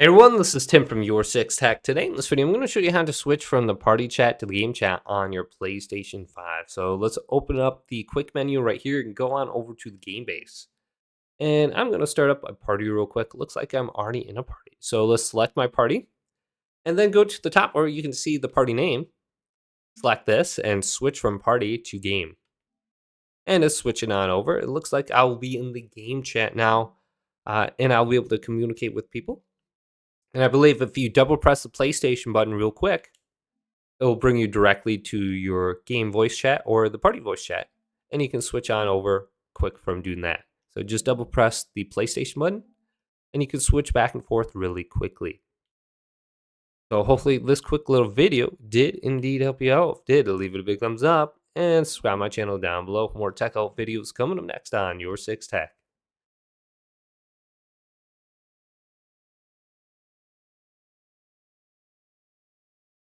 Hey everyone, this is Tim from Your Six Tech. Today in this video, I'm going to show you how to switch from the party chat to the game chat on your PlayStation 5. So let's open up the quick menu right here and go on over to the game base. And I'm going to start up a party real quick. Looks like I'm already in a party. So let's select my party and then go to the top where you can see the party name. Select this and switch from party to game. And it's switching on over. It looks like I'll be in the game chat now and I'll be able to communicate with people. And I believe if you double press the PlayStation button real quick, it will bring you directly to your game voice chat or the party voice chat. And you can switch on over quick from doing that. So just double press the PlayStation button and you can switch back and forth really quickly. So hopefully this quick little video did indeed help you out. If it did, leave it a big thumbs up and subscribe my channel down below for more tech help videos coming up next on Your Six Tech.